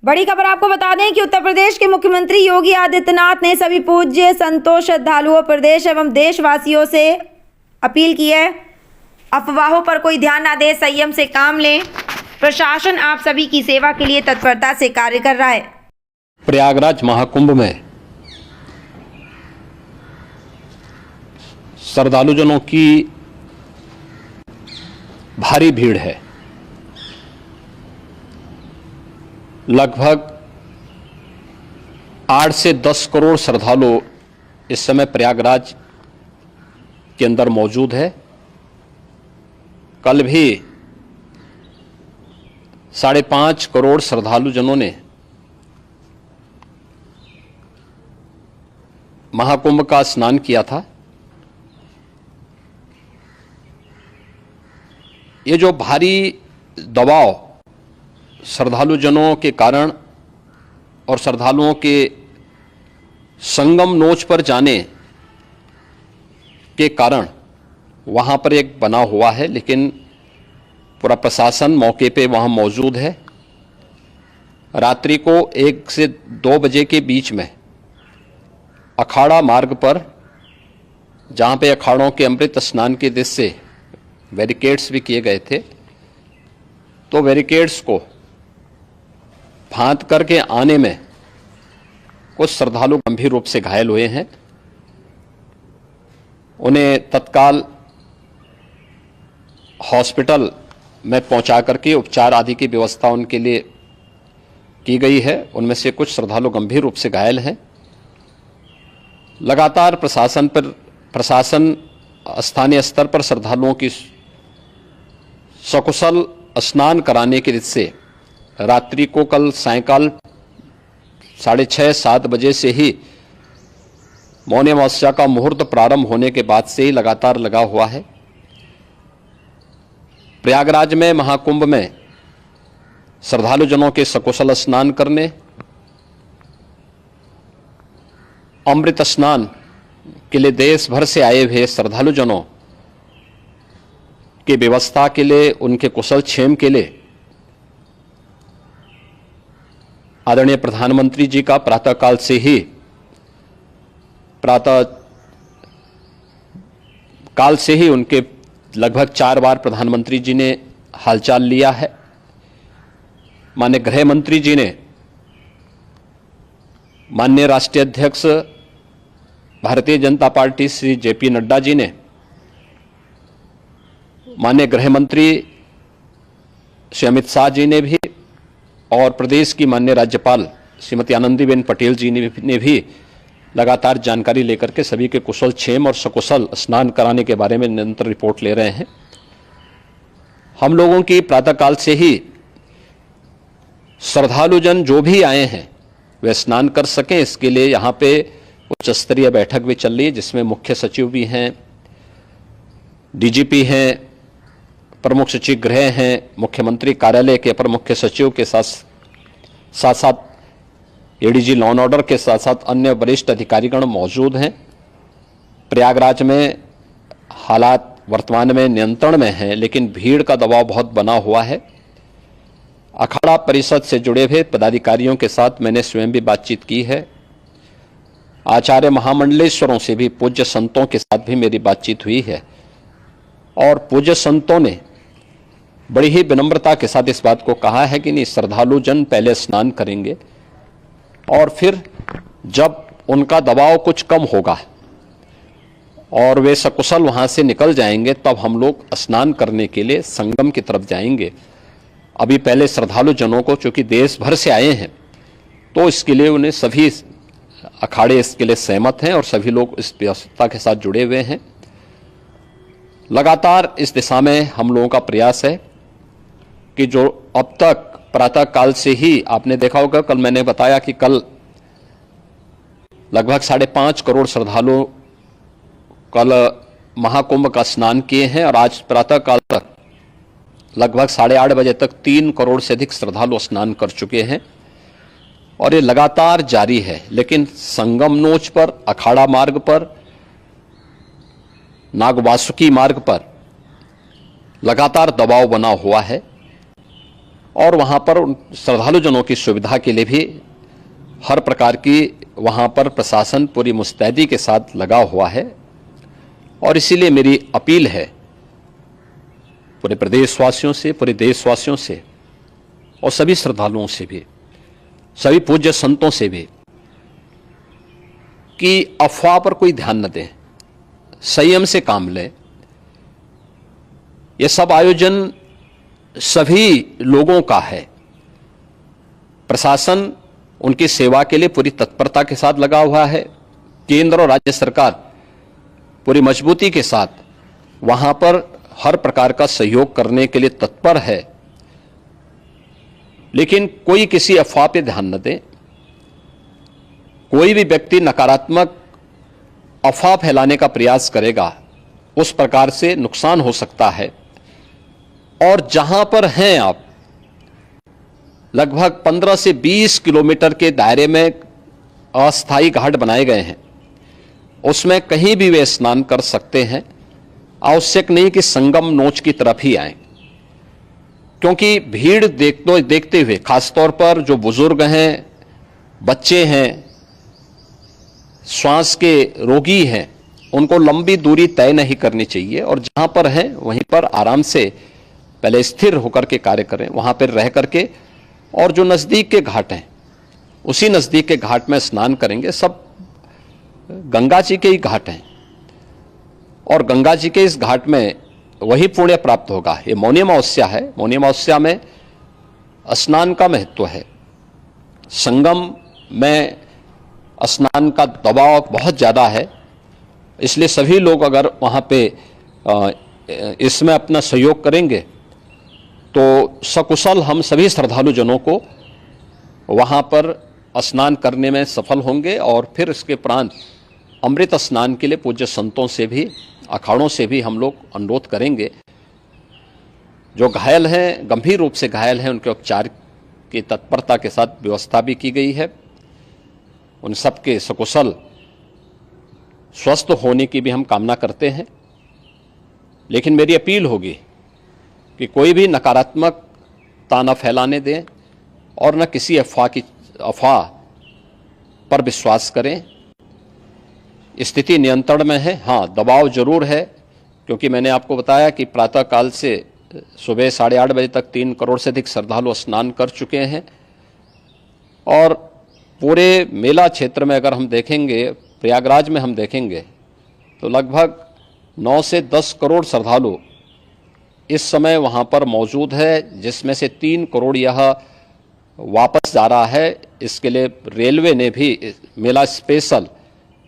बड़ी खबर आपको बता दें कि उत्तर प्रदेश के मुख्यमंत्री योगी आदित्यनाथ ने सभी पूज्य संतों, श्रद्धालुओं, प्रदेश एवं देशवासियों से अपील की है, अफवाहों पर कोई ध्यान ना दे, संयम से काम लें। प्रशासन आप सभी की सेवा के लिए तत्परता से कार्य कर रहा है। प्रयागराज महाकुंभ में श्रद्धालुजनों की भारी भीड़ है। लगभग 8 से 10 करोड़ श्रद्धालु इस समय प्रयागराज के अंदर मौजूद है। कल भी 5.5 करोड़ श्रद्धालुजनों ने महाकुंभ का स्नान किया था। ये जो भारी दबाव श्रद्धालुजनों के कारण और श्रद्धालुओं के संगम नोच पर जाने के कारण वहां पर एक बना हुआ है, लेकिन पूरा प्रशासन मौके पे वहां मौजूद है। रात्रि को 1 से 2 बजे के बीच में अखाड़ा मार्ग पर, जहां पे अखाड़ों के अमृत स्नान के दृश्य से बैरिकेड्स भी किए गए थे, तो बैरिकेड्स को फांद करके आने में कुछ श्रद्धालु गंभीर रूप से घायल हुए हैं। उन्हें तत्काल हॉस्पिटल में पहुंचा करके उपचार आदि की व्यवस्था उनके लिए की गई है। उनमें से कुछ श्रद्धालु गंभीर रूप से घायल हैं। लगातार प्रशासन स्थानीय स्तर पर श्रद्धालुओं की सकुशल स्नान कराने के दृष्टि से रात्रि को कल सायंकाल 6:30-7 बजे से ही मौनी अमावस्या का मुहूर्त प्रारंभ होने के बाद से ही लगातार लगा हुआ है। प्रयागराज में महाकुंभ में श्रद्धालुजनों के सकुशल स्नान करने, अमृत स्नान के लिए देश भर से आए हुए श्रद्धालुजनों की व्यवस्था के लिए, उनके कुशल क्षेम के लिए आदरणीय प्रधानमंत्री जी का प्रातःकाल से ही उनके लगभग 4 बार प्रधानमंत्री जी ने हालचाल लिया है। माननीय गृह मंत्री जी ने, माननीय राष्ट्रीय अध्यक्ष भारतीय जनता पार्टी श्री जेपी नड्डा जी ने, माननीय गृह मंत्री श्री अमित शाह जी ने भी, और प्रदेश की माननीय राज्यपाल श्रीमती आनंदीबेन पटेल जी ने भी लगातार जानकारी लेकर के सभी के कुशल क्षेम और सकुशल स्नान कराने के बारे में निरंतर रिपोर्ट ले रहे हैं। हम लोगों की प्रातःकाल से ही श्रद्धालुजन जो भी आए हैं वे स्नान कर सकें, इसके लिए यहाँ पे उच्च स्तरीय बैठक भी चल रही है, जिसमें मुख्य सचिव भी हैं, डीजीपी हैं, प्रमुख सचिव गृह हैं, मुख्यमंत्री कार्यालय के अपर मुख्य सचिव के साथ एडीजी लॉ एंड ऑर्डर के साथ साथ अन्य वरिष्ठ अधिकारीगण मौजूद हैं। प्रयागराज में हालात वर्तमान में नियंत्रण में हैं, लेकिन भीड़ का दबाव बहुत बना हुआ है। अखाड़ा परिषद से जुड़े हुए पदाधिकारियों के साथ मैंने स्वयं भी बातचीत की है। आचार्य महामंडलेश्वरों से भी, पूज्य संतों के साथ भी मेरी बातचीत हुई है, और पूज्य संतों ने बड़ी ही विनम्रता के साथ इस बात को कहा है कि नहीं, श्रद्धालु जन पहले स्नान करेंगे और फिर जब उनका दबाव कुछ कम होगा और वे सकुशल वहां से निकल जाएंगे, तब हम लोग स्नान करने के लिए संगम की तरफ जाएंगे। अभी पहले श्रद्धालु जनों को, चूंकि देश भर से आए हैं, तो इसके लिए उन्हें सभी अखाड़े इसके लिए सहमत हैं और सभी लोग इस व्यवस्था के साथ जुड़े हुए हैं। लगातार इस दिशा में हम लोगों का प्रयास है कि जो अब तक प्रातः काल से ही आपने देखा होगा, कल मैंने बताया कि कल लगभग 5.5 करोड़ श्रद्धालु कल महाकुंभ का स्नान किए हैं, और आज प्रातः काल तक लगभग 8:30 बजे तक 3 करोड़ से अधिक श्रद्धालु स्नान कर चुके हैं, और ये लगातार जारी है। लेकिन संगम नोच पर, अखाड़ा मार्ग पर, नागवासुकी मार्ग पर लगातार दबाव बना हुआ है। और वहाँ पर श्रद्धालु जनों की सुविधा के लिए भी हर प्रकार की वहाँ पर प्रशासन पूरी मुस्तैदी के साथ लगा हुआ है। और इसीलिए मेरी अपील है पूरे प्रदेशवासियों से, पूरे देशवासियों से और सभी श्रद्धालुओं से भी, सभी पूज्य संतों से भी कि अफवाह पर कोई ध्यान न दें, संयम से काम लें। यह सब आयोजन सभी लोगों का है। प्रशासन उनकी सेवा के लिए पूरी तत्परता के साथ लगा हुआ है। केंद्र और राज्य सरकार पूरी मजबूती के साथ वहां पर हर प्रकार का सहयोग करने के लिए तत्पर है। लेकिन कोई किसी अफवाह पे ध्यान न दे। कोई भी व्यक्ति नकारात्मक अफवाह फैलाने का प्रयास करेगा, उस प्रकार से नुकसान हो सकता है। और जहां पर हैं आप, लगभग 15 से 20 किलोमीटर के दायरे में अस्थायी घाट बनाए गए हैं, उसमें कहीं भी वे स्नान कर सकते हैं। आवश्यक नहीं कि संगम नोच की तरफ ही आए, क्योंकि भीड़ देखते हुए खासतौर पर जो बुजुर्ग हैं, बच्चे हैं, श्वास के रोगी हैं, उनको लंबी दूरी तय नहीं करनी चाहिए। और जहां पर हैं वहीं पर आराम से पहले स्थिर होकर के कार्य करें, वहां पर रह करके। और जो नजदीक के घाट हैं, उसी नजदीक के घाट में स्नान करेंगे। सब गंगा जी के ही घाट हैं और गंगा जी के इस घाट में वही पुण्य प्राप्त होगा। ये मौनी अमावस्या है। मौनी अमावस्या में स्नान का महत्व है। संगम में स्नान का दबाव बहुत ज़्यादा है, इसलिए सभी लोग अगर वहाँ पे इसमें अपना सहयोग करेंगे तो सकुशल हम सभी श्रद्धालु जनों को वहाँ पर स्नान करने में सफल होंगे। और फिर इसके उपरांत अमृत स्नान के लिए पूज्य संतों से भी, अखाड़ों से भी हम लोग अनुरोध करेंगे। जो घायल हैं, गंभीर रूप से घायल हैं, उनके उपचार की तत्परता के साथ व्यवस्था भी की गई है। उन सबके सकुशल स्वस्थ होने की भी हम कामना करते हैं। लेकिन मेरी अपील होगी कि कोई भी नकारात्मकता न फैलाने दें और न किसी अफवाह पर विश्वास करें। स्थिति नियंत्रण में है। हाँ, दबाव जरूर है, क्योंकि मैंने आपको बताया कि प्रातःकाल से सुबह 8:30 बजे तक 3 करोड़ से अधिक श्रद्धालु स्नान कर चुके हैं। और पूरे मेला क्षेत्र में अगर हम देखेंगे, प्रयागराज में हम देखेंगे, तो लगभग 9 से 10 करोड़ श्रद्धालु इस समय वहाँ पर मौजूद है, जिसमें से 3 करोड़ यह वापस जा रहा है। इसके लिए रेलवे ने भी मेला स्पेशल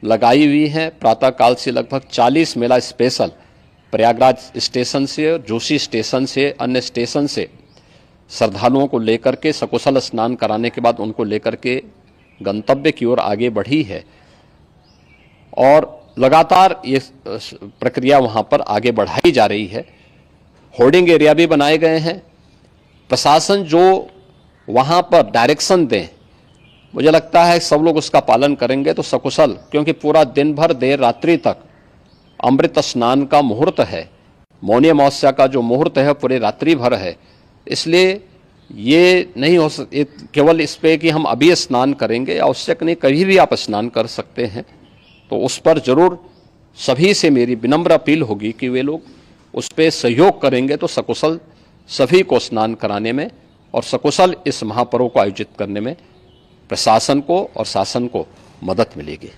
लगाई हुई है। प्रातःकाल से लगभग 40 मेला स्पेशल प्रयागराज स्टेशन से, जोशी स्टेशन से, अन्य स्टेशन से श्रद्धालुओं को लेकर के सकुशल स्नान कराने के बाद उनको लेकर के गंतव्य की ओर आगे बढ़ी है। और लगातार ये प्रक्रिया वहाँ पर आगे बढ़ाई जा रही है। होर्डिंग एरिया भी बनाए गए हैं। प्रशासन जो वहाँ पर डायरेक्शन दें, मुझे लगता है सब लोग उसका पालन करेंगे तो सकुशल, क्योंकि पूरा दिन भर देर रात्रि तक अमृत स्नान का मुहूर्त है। मौनी अमावस्या का जो मुहूर्त है पूरे रात्रि भर है। इसलिए ये नहीं हो केवल इस पे कि हम अभी स्नान करेंगे, आवश्यक नहीं, कभी भी आप स्नान कर सकते हैं। तो उस पर जरूर सभी से मेरी विनम्र अपील होगी कि वे लोग उस पर सहयोग करेंगे तो सकुशल सभी को स्नान कराने में और सकुशल इस महापर्व को आयोजित करने में प्रशासन को और शासन को मदद मिलेगी।